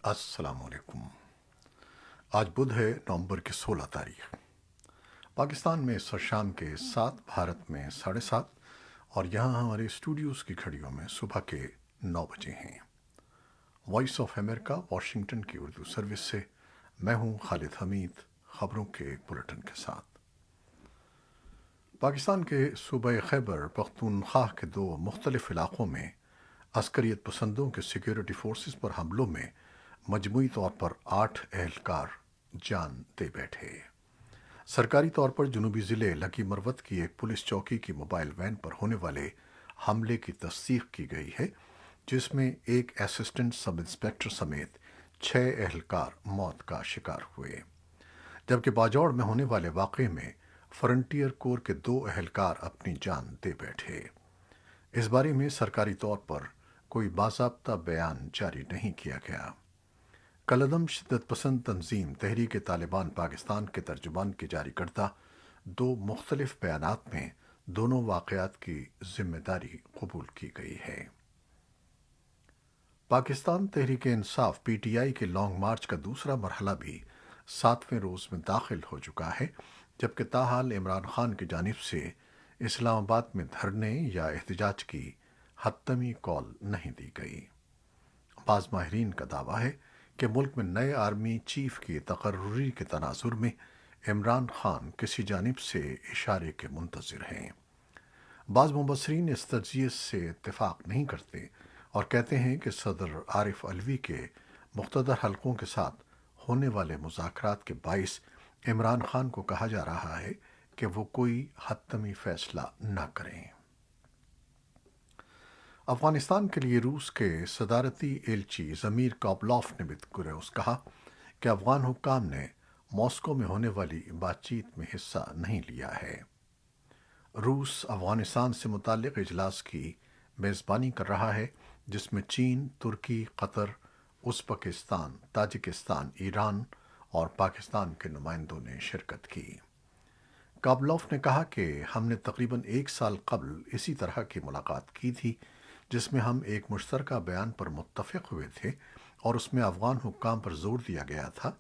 السلام علیکم۔ آج بدھ ہے، نومبر کی 16 تاریخ۔ پاکستان میں اس وقت شام کے 7، بھارت میں 7:30، اور یہاں ہمارے اسٹوڈیوز کی گھڑیوں میں صبح کے 9 بجے ہیں۔ وائس آف امریکہ واشنگٹن کی اردو سروس سے میں ہوں خالد حمید، خبروں کے ایک بلٹن کے ساتھ۔ پاکستان کے صوبہ خیبر پختونخوا کے 2 مختلف علاقوں میں عسکریت پسندوں کے سیکیورٹی فورسز پر حملوں میں مجموعی طور پر 8 اہلکار جان دے بیٹھے۔ سرکاری طور پر جنوبی ضلع لکی مروت کی ایک پولیس چوکی کی موبائل وین پر ہونے والے حملے کی تصدیق کی گئی ہے، جس میں ایک اسسٹنٹ سب انسپکٹر سمیت 6 اہلکار موت کا شکار ہوئے، جبکہ باجوڑ میں ہونے والے واقعے میں فرنٹیئر کور کے 2 اہلکار اپنی جان دے بیٹھے۔ اس بارے میں سرکاری طور پر کوئی باضابطہ بیان جاری نہیں کیا گیا۔ کالعدم شدت پسند تنظیم تحریک طالبان پاکستان کے ترجمان کے جاری کردہ 2 مختلف بیانات میں دونوں واقعات کی ذمہ داری قبول کی گئی ہے۔ Pakistan Tehreek Insaf P T I کے لانگ مارچ کا دوسرا مرحلہ بھی 7ویں روز میں داخل ہو چکا ہے، جبکہ تاحال عمران خان کی جانب سے اسلام آباد میں دھرنے یا احتجاج کی حتمی کال نہیں دی گئی۔ بعض ماہرین کا دعویٰ ہے کہ ملک میں نئے آرمی چیف کی تقرری کے تناظر میں عمران خان کسی جانب سے اشارے کے منتظر ہیں۔ بعض مبصرین اس تجزیے سے اتفاق نہیں کرتے اور کہتے ہیں کہ صدر عارف علوی کے مقتدر حلقوں کے ساتھ ہونے والے مذاکرات کے باعث عمران خان کو کہا جا رہا ہے کہ وہ کوئی حتمی فیصلہ نہ کریں۔ افغانستان کے لیے روس کے صدارتی ایلچی ضمیر کابلوف نے بالگریز کہا کہ افغان حکام نے ماسکو میں ہونے والی بات چیت میں حصہ نہیں لیا ہے۔ روس افغانستان سے متعلق اجلاس کی میزبانی کر رہا ہے، جس میں چین، ترکی، قطر، ازبکستان، تاجکستان، ایران اور پاکستان کے نمائندوں نے شرکت کی۔ کابلوف نے کہا کہ ہم نے تقریباً 1 سال قبل اسی طرح کی ملاقات کی تھی، جس میں ہم ایک مشترکہ بیان پر متفق ہوئے تھے اور اس میں افغان حکام پر زور دیا گیا تھا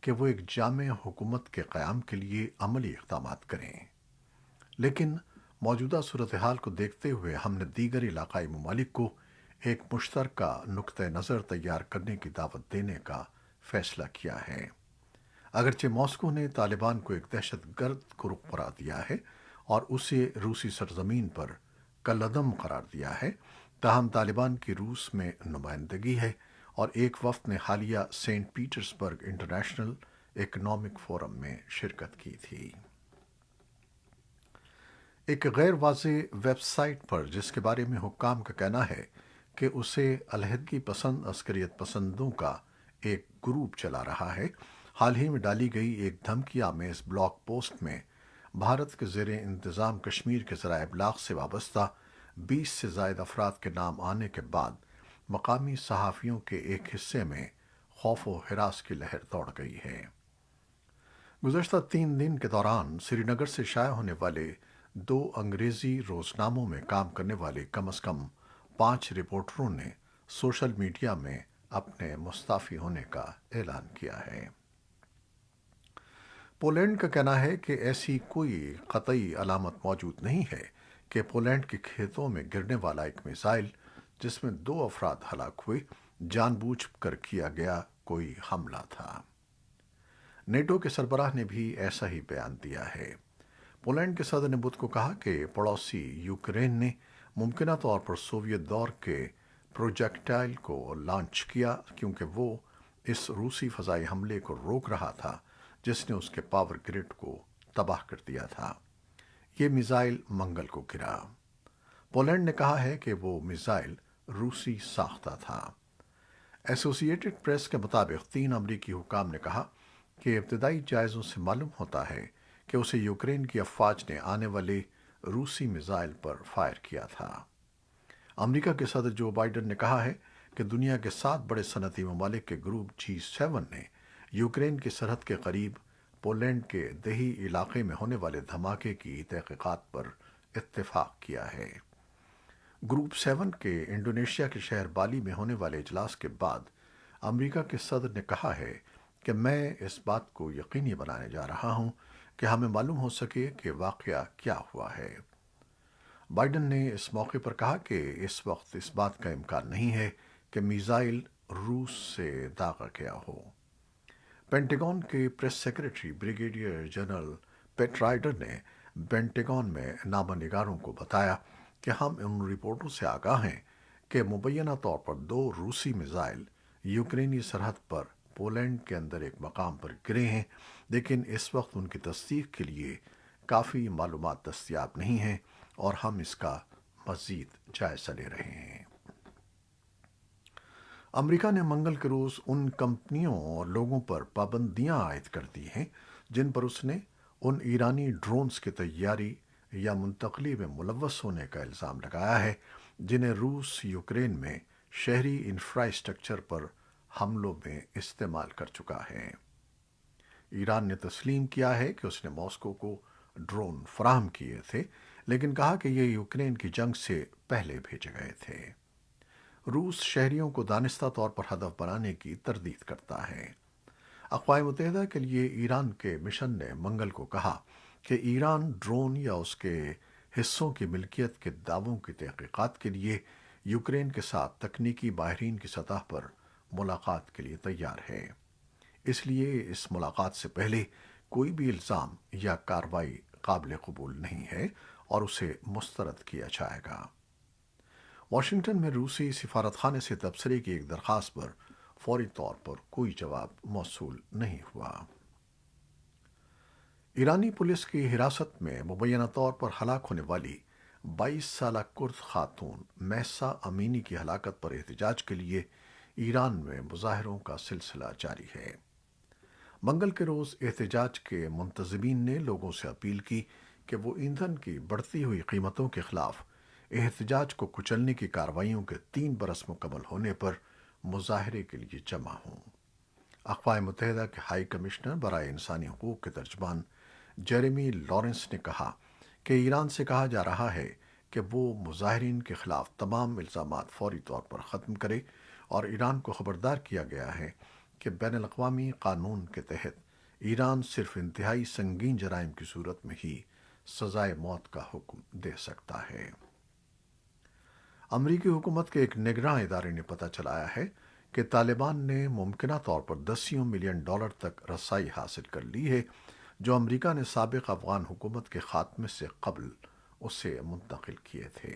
کہ وہ ایک جامع حکومت کے قیام کے لیے عملی اقدامات کریں۔ لیکن موجودہ صورتحال کو دیکھتے ہوئے ہم نے دیگر علاقائی ممالک کو ایک مشترکہ نقطہ نظر تیار کرنے کی دعوت دینے کا فیصلہ کیا ہے۔ اگرچہ ماسکو نے طالبان کو ایک دہشت گرد گروپ قرار دیا ہے اور اسے روسی سرزمین پر کالعدم قرار دیا ہے، تاہم طالبان کی روس میں نمائندگی ہے اور ایک وفد نے حالیہ سینٹ پیٹرز برگ انٹرنیشنل اکنامک فورم میں شرکت کی تھی۔ ایک غیر واضح ویب سائٹ پر جس کے بارے میں حکام کا کہنا ہے کہ اسے علیحدگی پسند عسکریت پسندوں کا ایک گروپ چلا رہا ہے، حال ہی میں ڈالی گئی ایک دھمکی آمیز بلاگ پوسٹ میں بھارت کے زیر انتظام کشمیر کے ذرائع ابلاغ سے وابستہ 20 سے زائد افراد کے نام آنے کے بعد مقامی صحافیوں کے ایک حصے میں خوف و ہراس کی لہر دوڑ گئی ہے۔ گزشتہ 3 دن کے دوران سری نگر سے شائع ہونے والے 2 انگریزی روزناموں میں کام کرنے والے کم از کم 5 رپورٹروں نے سوشل میڈیا میں اپنے مستعفی ہونے کا اعلان کیا ہے۔ پولینڈ کا کہنا ہے کہ ایسی کوئی قطعی علامت موجود نہیں ہے کہ پولینڈ کے کھیتوں میں گرنے والا ایک میزائل جس میں 2 افراد ہلاک ہوئے جان بوجھ کر کیا گیا کوئی حملہ تھا۔ نیٹو کے سربراہ نے بھی ایسا ہی بیان دیا ہے۔ پولینڈ کے صدر نے بدھ کو کہا کہ پڑوسی یوکرین نے ممکنہ طور پر سوویت دور کے پروجیکٹائل کو لانچ کیا کیونکہ وہ اس روسی فضائی حملے کو روک رہا تھا جس نے اس کے پاور گرڈ کو تباہ کر دیا تھا۔ یہ میزائل منگل کو گرا۔ پولینڈ نے کہا ہے کہ وہ میزائل روسی ساختہ تھا۔ ایسوسی ایٹڈ پریس کے مطابق 3 امریکی حکام نے کہا کہ ابتدائی جائزوں سے معلوم ہوتا ہے کہ اسے یوکرین کی افواج نے آنے والے روسی میزائل پر فائر کیا تھا۔ امریکہ کے صدر جو بائیڈن نے کہا ہے کہ دنیا کے 7 بڑے صنعتی ممالک کے گروپ G7 نے یوکرین کی سرحد کے قریب پولینڈ کے دیہی علاقے میں ہونے والے دھماکے کی تحقیقات پر اتفاق کیا ہے۔ گروپ 7 کے انڈونیشیا کے شہر بالی میں ہونے والے اجلاس کے بعد امریکہ کے صدر نے کہا ہے کہ میں اس بات کو یقینی بنانے جا رہا ہوں کہ ہمیں معلوم ہو سکے کہ واقعہ کیا ہوا ہے۔ بائیڈن نے اس موقع پر کہا کہ اس وقت اس بات کا امکان نہیں ہے کہ میزائل روس سے داغا گیا ہو۔ پینٹاگون کے پریس سیکریٹری بریگیڈیئر جنرل پیٹ رائڈر نے پینٹاگون میں نامہ نگاروں کو بتایا کہ ہم ان رپورٹوں سے آگاہ ہیں کہ مبینہ طور پر 2 روسی میزائل یوکرینی سرحد پر پولینڈ کے اندر ایک مقام پر گرے ہیں، لیکن اس وقت ان کی تصدیق کے لیے کافی معلومات دستیاب نہیں ہیں اور ہم اس کا مزید جائزہ لے رہے ہیں۔ امریکہ نے منگل کے روز ان کمپنیوں اور لوگوں پر پابندیاں عائد کر دی ہیں جن پر اس نے ان ایرانی ڈرونز کی تیاری یا منتقلی میں ملوث ہونے کا الزام لگایا ہے جنہیں روس یوکرین میں شہری انفراسٹرکچر پر حملوں میں استعمال کر چکا ہے۔ ایران نے تسلیم کیا ہے کہ اس نے ماسکو کو ڈرون فراہم کیے تھے، لیکن کہا کہ یہ یوکرین کی جنگ سے پہلے بھیجے گئے تھے۔ روس شہریوں کو دانستہ طور پر ہدف بنانے کی تردید کرتا ہے۔ اقوام متحدہ کے لیے ایران کے مشن نے منگل کو کہا کہ ایران ڈرون یا اس کے حصوں کی ملکیت کے دعووں کی تحقیقات کے لیے یوکرین کے ساتھ تکنیکی ماہرین کی سطح پر ملاقات کے لیے تیار ہے۔ اس لیے اس ملاقات سے پہلے کوئی بھی الزام یا کارروائی قابل قبول نہیں ہے اور اسے مسترد کیا جائے گا۔ واشنگٹن میں روسی سفارتخانے سے تبصرے کی ایک درخواست پر فوری طور پر کوئی جواب موصول نہیں ہوا۔ ایرانی پولیس کی حراست میں مبینہ طور پر ہلاک ہونے والی 22 سالہ کرد خاتون مہسا امینی کی ہلاکت پر احتجاج کے لیے ایران میں مظاہروں کا سلسلہ جاری ہے۔ منگل کے روز احتجاج کے منتظمین نے لوگوں سے اپیل کی کہ وہ ایندھن کی بڑھتی ہوئی قیمتوں کے خلاف احتجاج کو کچلنے کی کارروائیوں کے 3 برس مکمل ہونے پر مظاہرے کے لیے جمع ہوں۔ اقوام متحدہ کے ہائی کمشنر برائے انسانی حقوق کے ترجمان جیریمی لارنس نے کہا کہ ایران سے کہا جا رہا ہے کہ وہ مظاہرین کے خلاف تمام الزامات فوری طور پر ختم کرے اور ایران کو خبردار کیا گیا ہے کہ بین الاقوامی قانون کے تحت ایران صرف انتہائی سنگین جرائم کی صورت میں ہی سزائے موت کا حکم دے سکتا ہے۔ امریکی حکومت کے ایک نگراں ادارے نے پتہ چلایا ہے کہ طالبان نے ممکنہ طور پر $10 ملین تک رسائی حاصل کر لی ہے جو امریکہ نے سابق افغان حکومت کے خاتمے سے قبل اسے منتقل کیے تھے۔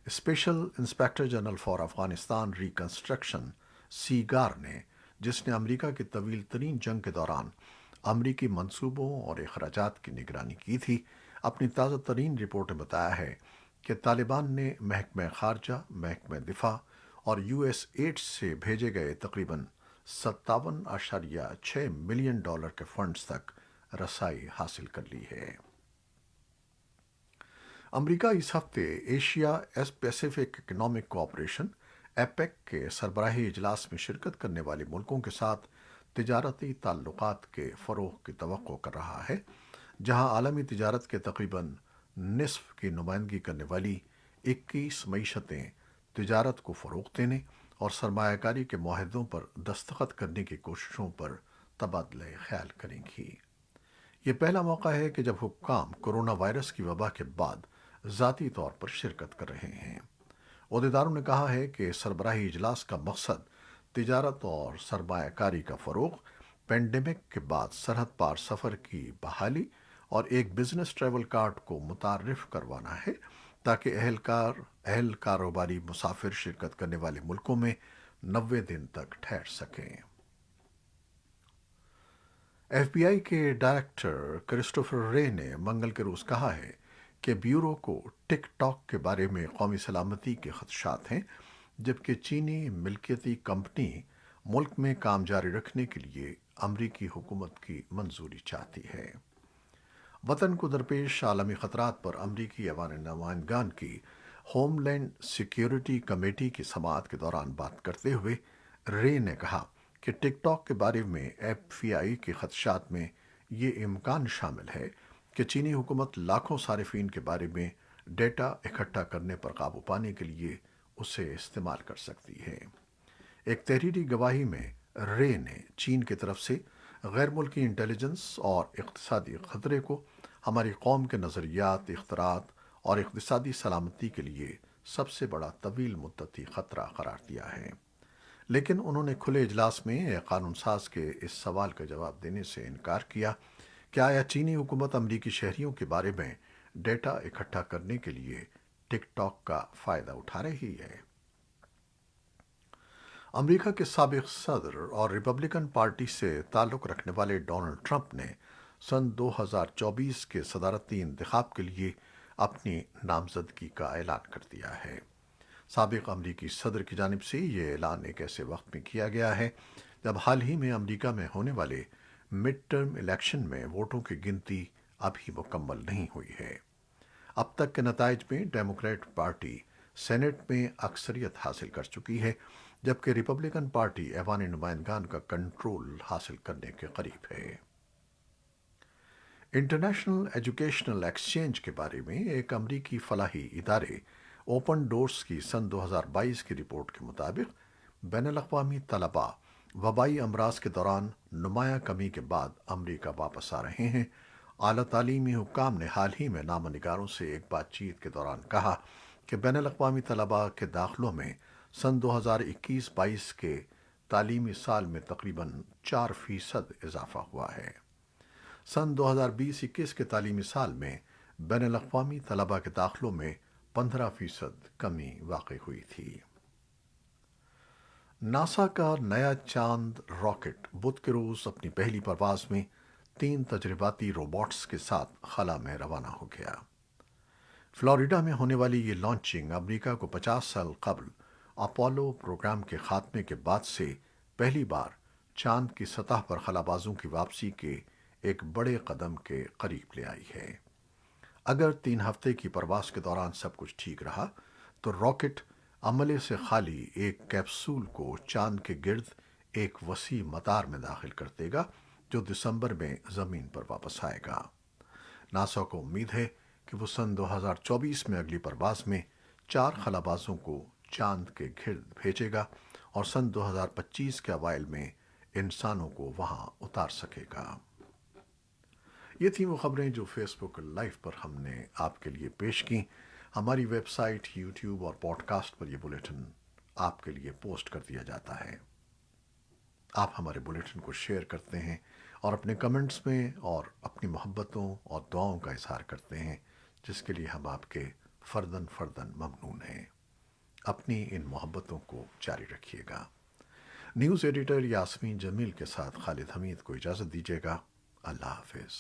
Special inspector general for Afghanistan reconstruction SIGAR نے، جس نے امریکہ کی طویل ترین جنگ کے دوران امریکی منصوبوں اور اخراجات کی نگرانی کی تھی، اپنی تازہ ترین رپورٹ میں بتایا ہے کہ طالبان نے محکمہ خارجہ، محکمہ دفاع اور US ایڈ سے بھیجے گئے تقریباً $57.6 ملین کے فنڈز تک رسائی حاصل کر لی ہے۔ امریکہ اس ہفتے ایشیا پیسیفک اکنامک کوآپریشن ایپیک کے سربراہی اجلاس میں شرکت کرنے والے ملکوں کے ساتھ تجارتی تعلقات کے فروغ کی توقع کر رہا ہے، جہاں عالمی تجارت کے تقریباً نصف کی نمائندگی کرنے والی 21 معیشتیں تجارت کو فروغ دینے اور سرمایہ کاری کے معاہدوں پر دستخط کرنے کی کوششوں پر تبادلہ خیال کریں گی۔ یہ پہلا موقع ہے کہ جب حکام کورونا وائرس کی وبا کے بعد ذاتی طور پر شرکت کر رہے ہیں۔ عہدیداروں نے کہا ہے کہ سربراہی اجلاس کا مقصد تجارت اور سرمایہ کاری کا فروغ، پینڈیمک کے بعد سرحد پار سفر کی بحالی اور ایک بزنس ٹریول کارڈ کو متعارف کروانا ہے تاکہ اہل کاروباری مسافر شرکت کرنے والے ملکوں میں 90 دن تک ٹھہر سکیں۔ FBI کے ڈائریکٹر کرسٹوفر رے نے منگل کے روز کہا ہے کہ بیورو کو ٹک ٹاک کے بارے میں قومی سلامتی کے خدشات ہیں، جبکہ چینی ملکیتی کمپنی ملک میں کام جاری رکھنے کے لیے امریکی حکومت کی منظوری چاہتی ہے۔ وطن کو درپیش عالمی خطرات پر امریکی ایوان نمائندگان کی ہوم لینڈ سیکیورٹی کمیٹی کی سماعت کے دوران بات کرتے ہوئے رے نے کہا کہ ٹک ٹاک کے بارے میں FBI کے خدشات میں یہ امکان شامل ہے کہ چینی حکومت لاکھوں صارفین کے بارے میں ڈیٹا اکٹھا کرنے پر قابو پانے کے لیے اسے استعمال کر سکتی ہے۔ ایک تحریری گواہی میں رے نے چین کی طرف سے غیر ملکی انٹیلیجنس اور اقتصادی خطرے کو ہماری قوم کے نظریات، اختراعات اور اقتصادی سلامتی کے لیے سب سے بڑا طویل مدتی خطرہ قرار دیا ہے۔ لیکن انہوں نے کھلے اجلاس میں ایک قانون ساز کے اس سوال کا جواب دینے سے انکار کیا کہ آیا چینی حکومت امریکی شہریوں کے بارے میں ڈیٹا اکٹھا کرنے کے لیے ٹک ٹاک کا فائدہ اٹھا رہی ہے۔ امریکہ کے سابق صدر اور ریپبلکن پارٹی سے تعلق رکھنے والے ڈونلڈ ٹرمپ نے سن 2024 کے صدارتی انتخاب کے لیے اپنی نامزدگی کا اعلان کر دیا ہے۔ سابق امریکی صدر کی جانب سے یہ اعلان ایک ایسے وقت میں کیا گیا ہے جب حال ہی میں امریکہ میں ہونے والے مڈ ٹرم الیکشن میں ووٹوں کی گنتی ابھی مکمل نہیں ہوئی ہے۔ اب تک کے نتائج میں ڈیموکریٹ پارٹی سینٹ میں اکثریت حاصل کر چکی ہے، جبکہ ریپبلکن پارٹی ایوان نمائندگان کا کنٹرول حاصل کرنے کے قریب ہے۔ انٹرنیشنل ایجوکیشنل ایکسچینج کے بارے میں ایک امریکی فلاحی ادارے اوپن ڈورس کی سن 2022 کی رپورٹ کے مطابق بین الاقوامی طلباء وبائی امراض کے دوران نمایاں کمی کے بعد امریکہ واپس آ رہے ہیں۔ اعلیٰ تعلیمی حکام نے حال ہی میں نامہ نگاروں سے ایک بات چیت کے دوران کہا کہ بین الاقوامی طلباء کے داخلوں میں سن 2021-22 کے تعلیمی سال میں تقریباً 4% اضافہ ہوا ہے۔ سن 2020-21 کے تعلیمی سال میں بین الاقوامی طلباء کے داخلوں میں 15% کمی واقع ہوئی تھی۔ ناسا کا نیا چاند راکٹ بدھ کے روز اپنی پہلی پرواز میں 3 تجرباتی روبوٹس کے ساتھ خلا میں روانہ ہو گیا۔ فلوریڈا میں ہونے والی یہ لانچنگ امریکہ کو 50 سال قبل اپولو پروگرام کے خاتمے کے بعد سے پہلی بار چاند کی سطح پر خلابازوں کی واپسی کے ایک بڑے قدم کے قریب لے آئی ہے۔ اگر 3 ہفتے کی پرواز کے دوران سب کچھ ٹھیک رہا تو راکٹ عملے سے خالی ایک کیپسول کو چاند کے گرد ایک وسیع مدار میں داخل کر دے گا جو دسمبر میں زمین پر واپس آئے گا۔ ناسا کو امید ہے کہ وہ سن 2024 میں اگلی پرواز میں 4 خلابازوں کو چاند کے گرد بھیجے گا اور سن 2025 کے اوائل میں انسانوں کو وہاں اتار سکے گا۔ یہ تھیں وہ خبریں جو فیس بک لائیو پر ہم نے آپ کے لیے پیش کیں۔ ہماری ویب سائٹ، یوٹیوب اور پوڈ کاسٹ پر یہ بلیٹن آپ کے لیے پوسٹ کر دیا جاتا ہے۔ آپ ہمارے بلیٹن کو شیئر کرتے ہیں اور اپنے کمنٹس میں اور اپنی محبتوں اور دعاؤں کا اظہار کرتے ہیں، جس کے لیے ہم آپ کے فرداً فرداً ممنون ہیں۔ اپنی ان محبتوں کو جاری رکھیے گا۔ نیوز ایڈیٹر یاسمین جمیل کے ساتھ خالد حمید کو اجازت دیجیے گا۔ اللہ حافظ۔